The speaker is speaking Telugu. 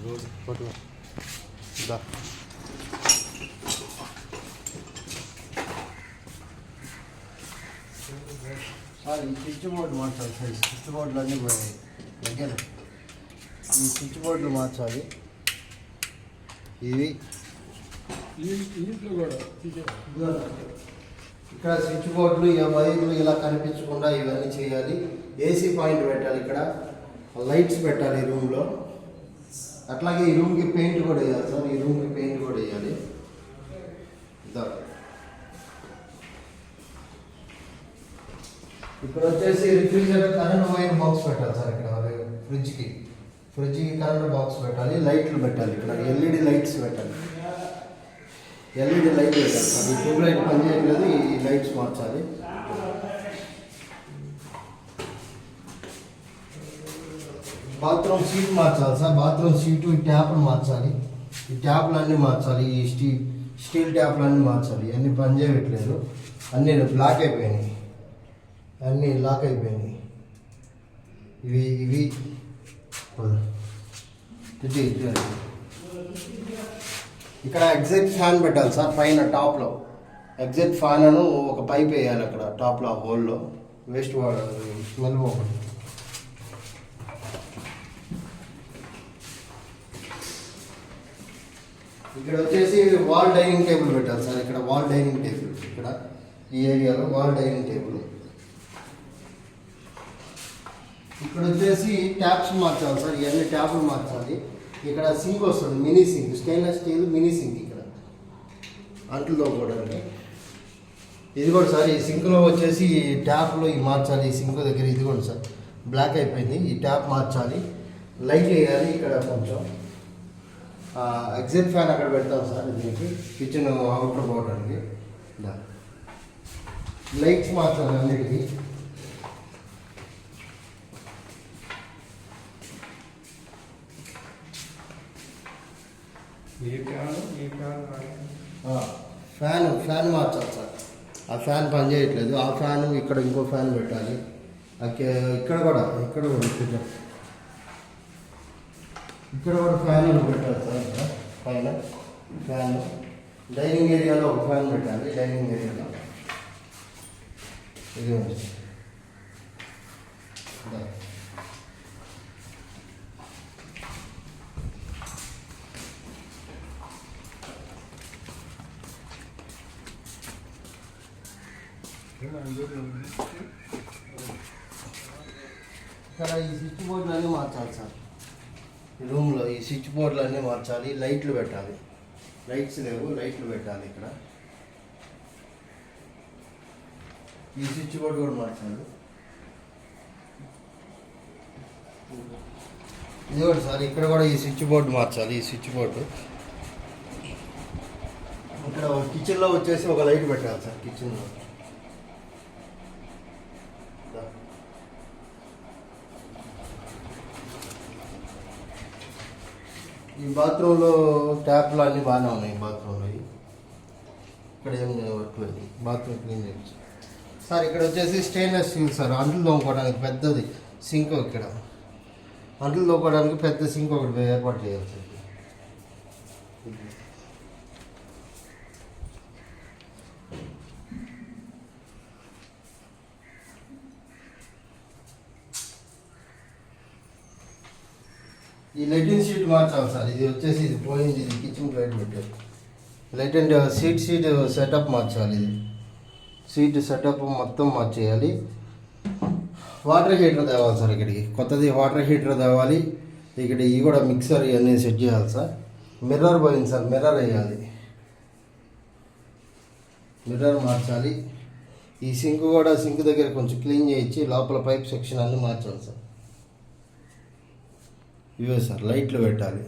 సార్ ఈ స్విచ్ బోర్డు మార్చాలి సార్. ఈ స్విచ్ బోర్డులు అన్నీ పోయాయి దగ్గర. ఈ స్విచ్ బోర్డులు మార్చాలి. ఇవి ఇక్కడ స్విచ్ బోర్డులు వైర్లు ఇలా కనిపించకుండా ఇవన్నీ చేయాలి. ఏసీ పాయింట్ పెట్టాలి. ఇక్కడ లైట్స్ పెట్టాలి ఈ రూమ్లో. అట్లాగే ఈ రూమ్కి పెయింట్ కూడా వేయాలి సార్. ఈ రూమ్కి పెయింట్ కూడా వేయాలి. ఇక్కడ వచ్చేసి రిఫ్రిజిరేటర్ కరెంట్ వైర్ బాక్స్ పెట్టాలి సార్. ఇక్కడ ఫ్రిడ్జ్కి కరెంట్ బాక్స్ పెట్టాలి. లైట్లు పెట్టాలి. ఇక్కడ ఎల్ఈడి లైట్స్ పెట్టాలి. ఎల్ఈడి లైట్ పెట్టాలి సార్. ఈ ట్యూబ్ లైట్ పనిచేయట్లేదు. ఈ లైట్స్ మార్చాలి. బాత్రూమ్ సీట్ మార్చాలి సార్. బాత్రూమ్ సీటు ఈ ట్యాప్లు మార్చాలి. ఈ ట్యాప్లు అన్నీ మార్చాలి. ఈ స్టీల్ ట్యాప్లు అన్నీ మార్చాలి. అన్నీ పనిచేయట్లేదు. అన్నీ బ్లాక్ అయిపోయినాయి. అన్నీ లాక్ అయిపోయినాయి. ఇవి ఇక్కడ ఎగ్జాక్ట్ ఫ్యాన్ పెట్టాలి సార్. పైన టాప్లో ఎగ్జాక్ట్ ఫ్యాన్ అను ఒక పైప్ వేయాలి అక్కడ టాప్లో హోల్లో. వేస్ట్ స్మెల్ పోకూడదు. ఇక్కడ వచ్చేసి వాల్ డైనింగ్ టేబుల్ పెట్టాలి సార్. ఇక్కడ వాల్ డైనింగ్ టేబుల్, ఇక్కడ ఈ ఏరియాలో వాల్ డైనింగ్ టేబుల్. ఇక్కడ వచ్చేసి ట్యాప్స్ మార్చాలి సార్. ఇవన్నీ ట్యాప్లు మార్చాలి. ఇక్కడ సింక్ వస్తుంది, mini sink, stainless steel mini sink. ఇక్కడ అంట్లు తోముకోవడానికి ఇది కూడా సార్. ఈ సింక్లో వచ్చేసి ట్యాప్లో ఈ మార్చాలి. ఈ సింక్ దగ్గర ఇదిగోండి సార్, బ్లాక్ అయిపోయింది. ఈ ట్యాప్ మార్చాలి. లైట్ వేయాలి. ఇక్కడ కొంచెం ఎగ్జాక్ట్ ఫ్యాన్ అక్కడ పెడతాం సార్. దీనికి కిచెన్ అవుటర్ పోవడానికి లైట్స్ మార్చాలి అన్నిటికీ. ఫ్యాన్ మార్చాలి సార్. ఆ ఫ్యాన్ పని చేయట్లేదు. ఆ ఫ్యాన్ ఇక్కడ ఇంకో ఫ్యాన్ పెట్టాలి. ఇక్కడ కూడా ఫ్యాన్ పెట్టాలి సార్. పైన ఫ్యాన్. డైనింగ్ ఏరియాలో ఒక ఫ్యాన్ పెట్టాలి. డైనింగ్ ఏరియాలో ఇది ఇక్కడ ఈ స్విచ్ బోర్డులు అన్నీ మార్చాలి సార్. ఈ రూమ్లో ఈ స్విచ్ బోర్డులు అన్నీ మార్చాలి. లైట్లు పెట్టాలి. లైట్స్ లేవు, లైట్లు పెట్టాలి. ఇక్కడ ఈ స్విచ్ బోర్డు కూడా మార్చాలి. ఇది కూడా సార్. ఇక్కడ కూడా ఈ స్విచ్ బోర్డు మార్చాలి. ఈ స్విచ్ బోర్డు ఇక్కడ కిచెన్లో వచ్చేసి ఒక లైట్ పెట్టాలి సార్. కిచెన్లో ఈ బాత్రూంలో ట్యాప్లు అన్నీ బాగానే ఉన్నాయి. బాత్రూంలో ఇక్కడ ఏం వర్క్లేదు. బాత్రూమ్ క్లీన్ చేయొచ్చు సార్. ఇక్కడ వచ్చేసి స్టెయిన్లెస్ స్టీల్ సార్. అంట్లు తోముకోవడానికి పెద్దది సింక్. ఇక్కడ అంట్లు తోముకోవడానికి పెద్ద సింక్ ఒకటి ఏర్పాటు చేయాలి సార్. ఈ లైటింగ్ షీట్ మార్చాలి సార్. ఇది వచ్చేసి ఇది పోయింది. ఇది కిచెన్ లైట్ పెట్టారు. లైట్ అండ్ సీట్ సెటప్ మార్చాలి. ఇది సీట్ సెటప్ మొత్తం మార్చేయాలి. వాటర్ హీటర్ తేవాలి సార్. ఇక్కడికి కొత్తది వాటర్ హీటర్ తేవాలి. ఇక్కడ ఇవి కూడా మిక్సర్ ఇవన్నీ సెట్ చేయాలి సార్. మిర్రర్ పోయింది సార్. మిర్రర్ వేయాలి. మిర్రర్ మార్చాలి. ఈ సింక్ కూడా సింక్ దగ్గర కొంచెం క్లీన్ చేయించి లోపల పైప్ సెక్షన్ అన్నీ మార్చాలి సార్. ఇవే సార్. లైట్లు పెట్టాలి.